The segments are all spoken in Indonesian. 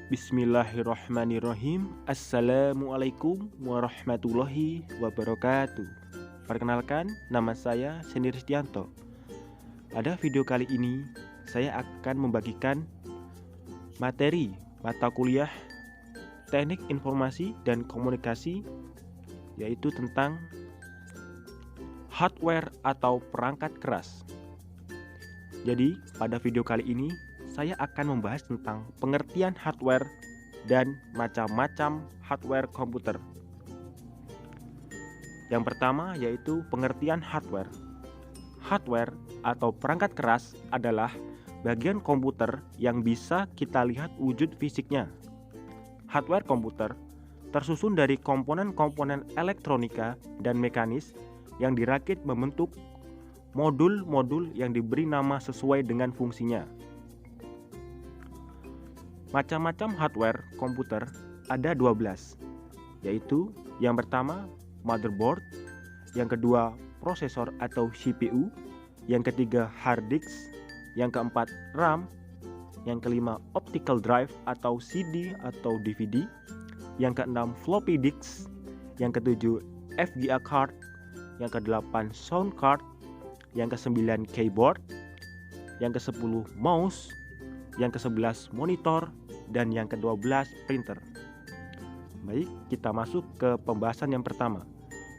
Bismillahirrahmanirrahim. Assalamualaikum warahmatullahi wabarakatuh. Perkenalkan, nama saya Seni Ristianto. Pada video kali ini, saya akan membagikan materi mata kuliah Teknik Informasi dan Komunikasi, yaitu tentang hardware atau perangkat keras. Jadi, pada video kali ini saya akan membahas tentang pengertian hardware dan macam-macam hardware komputer. Yang pertama yaitu pengertian hardware. Hardware atau perangkat keras adalah bagian komputer yang bisa kita lihat wujud fisiknya. Hardware komputer tersusun dari komponen-komponen elektronika dan mekanis yang dirakit membentuk modul-modul yang diberi nama sesuai dengan fungsinya. Macam-macam hardware komputer ada 12, yaitu yang pertama motherboard, yang kedua prosesor atau CPU, yang ketiga hard disk, yang keempat RAM, yang kelima optical drive atau CD atau DVD, yang keenam floppy disk, yang ketujuh FGA card, yang kedelapan sound card, yang kesembilan keyboard, yang kesepuluh mouse, yang ke-11 monitor, dan yang ke-12 printer. Baik, kita masuk ke pembahasan yang pertama,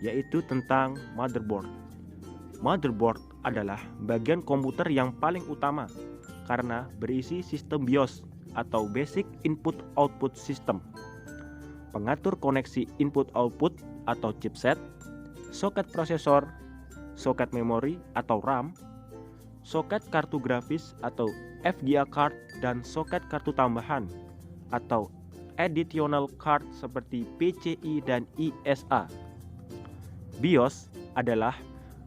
yaitu tentang motherboard. Motherboard adalah bagian komputer yang paling utama karena berisi sistem BIOS atau Basic Input Output System, pengatur koneksi input-output atau chipset, soket prosesor, soket memori atau RAM, soket kartu grafis atau FGA card, dan soket kartu tambahan atau additional card seperti PCI dan ISA. BIOS adalah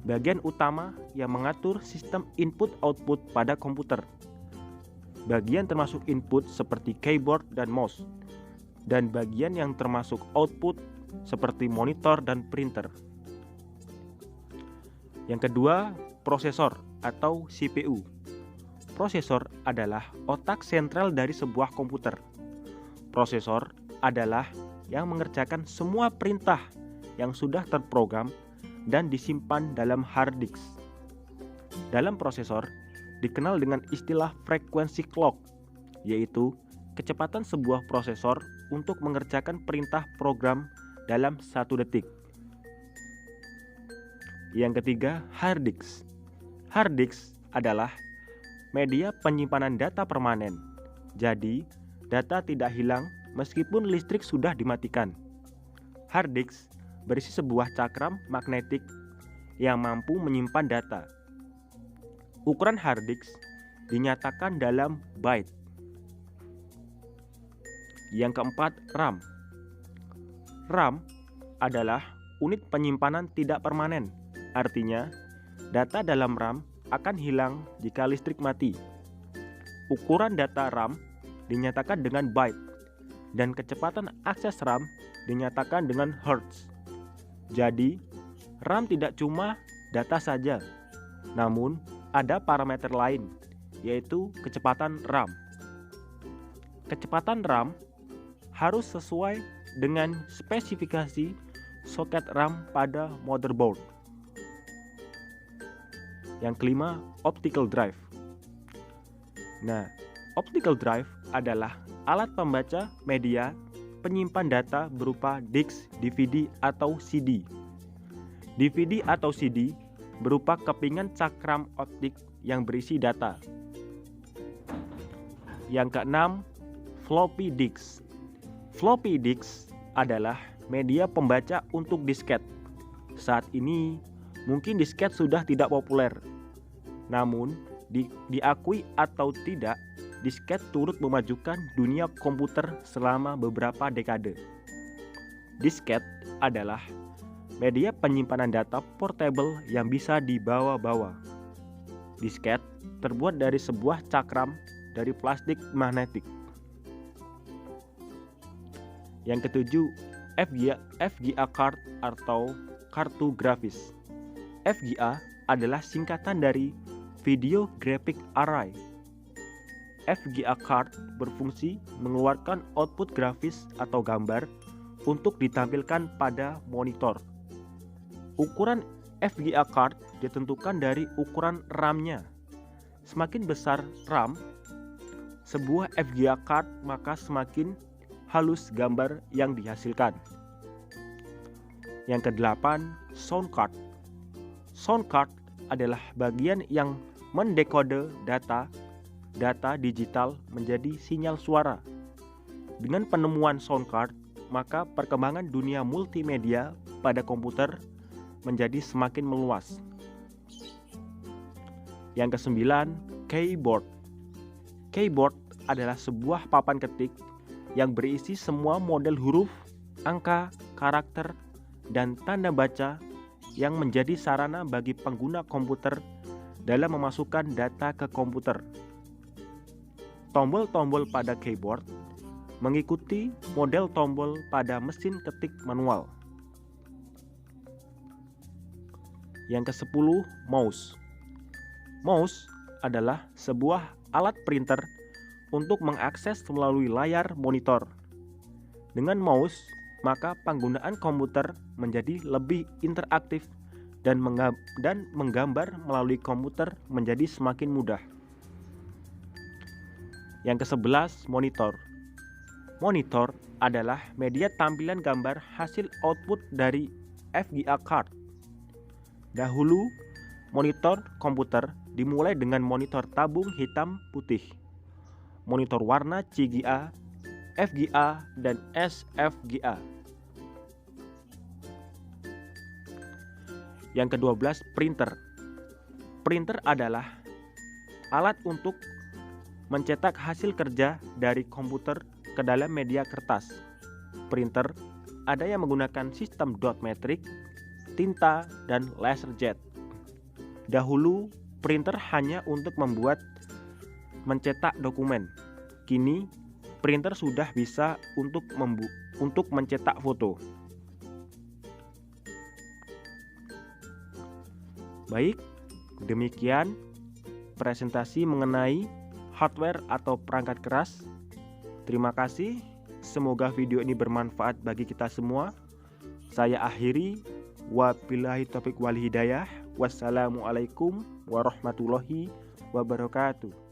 bagian utama yang mengatur sistem input-output pada komputer. Bagian termasuk input seperti keyboard dan mouse, dan bagian yang termasuk output seperti monitor dan printer. Yang kedua, prosesor atau CPU. Prosesor adalah otak sentral dari sebuah komputer. Prosesor adalah yang mengerjakan semua perintah yang sudah terprogram dan disimpan dalam hard disk. Dalam prosesor dikenal dengan istilah frekuensi clock, yaitu kecepatan sebuah prosesor untuk mengerjakan perintah program dalam 1 detik. Yang ketiga, hard disk. Hard disk adalah media penyimpanan data permanen. Jadi, data tidak hilang meskipun listrik sudah dimatikan. Hard disk berisi sebuah cakram magnetik yang mampu menyimpan data. Ukuran hard disk dinyatakan dalam byte. Yang keempat, RAM. RAM adalah unit penyimpanan tidak permanen. Artinya, data dalam RAM akan hilang jika listrik mati. Ukuran data RAM dinyatakan dengan byte dan kecepatan akses RAM dinyatakan dengan hertz. Jadi, RAM tidak cuma data saja, namun ada parameter lain, yaitu kecepatan RAM. Kecepatan RAM harus sesuai dengan spesifikasi soket RAM pada motherboard. Yang kelima, optical drive. Nah, optical drive adalah alat pembaca media penyimpan data berupa disk, DVD, atau CD. DVD atau CD berupa kepingan cakram optik yang berisi data. Yang keenam, floppy disk. Floppy disk adalah media pembaca untuk disket. Saat ini, mungkin disket sudah tidak populer. Namun, diakui atau tidak, disket turut memajukan dunia komputer selama beberapa dekade. Disket adalah media penyimpanan data portable yang bisa dibawa-bawa. Disket terbuat dari sebuah cakram dari plastik magnetik. Yang ketujuh, FGA card atau kartu grafis. FGA adalah singkatan dari Video Graphic Array. FGA card berfungsi mengeluarkan output grafis atau gambar untuk ditampilkan pada monitor. Ukuran FGA card ditentukan dari ukuran RAM-nya. Semakin besar RAM sebuah FGA card, maka semakin halus gambar yang dihasilkan. Yang kedelapan, sound card. Sound card adalah bagian yang mendekode data digital menjadi sinyal suara. Dengan penemuan sound card, maka perkembangan dunia multimedia pada komputer menjadi semakin meluas. Yang kesembilan, keyboard. Keyboard adalah sebuah papan ketik yang berisi semua model huruf, angka, karakter, dan tanda baca yang menjadi sarana bagi pengguna komputer dalam memasukkan data ke komputer. Tombol-tombol pada keyboard mengikuti model tombol pada mesin ketik manual. Yang ke-10, mouse. Mouse adalah sebuah alat printer untuk mengakses melalui layar monitor. Dengan mouse, maka penggunaan komputer menjadi lebih interaktif dan menggambar melalui komputer menjadi semakin mudah. Yang ke-11, monitor. Monitor adalah media tampilan gambar hasil output dari FGA card. Dahulu, monitor komputer dimulai dengan monitor tabung hitam putih, monitor warna CGA, FGA, dan SFGA. Yang ke-12, printer. Printer adalah alat untuk mencetak hasil kerja dari komputer ke dalam media kertas. Printer ada yang menggunakan sistem dot metrik, tinta, dan laserjet. Dahulu, printer hanya untuk mencetak dokumen. Kini, printer sudah bisa untuk mencetak foto. Baik, demikian presentasi mengenai hardware atau perangkat keras. Terima kasih. Semoga video ini bermanfaat bagi kita semua. Saya akhiri. Wabillahi taufiq wal hidayah. Wassalamualaikum warahmatullahi wabarakatuh.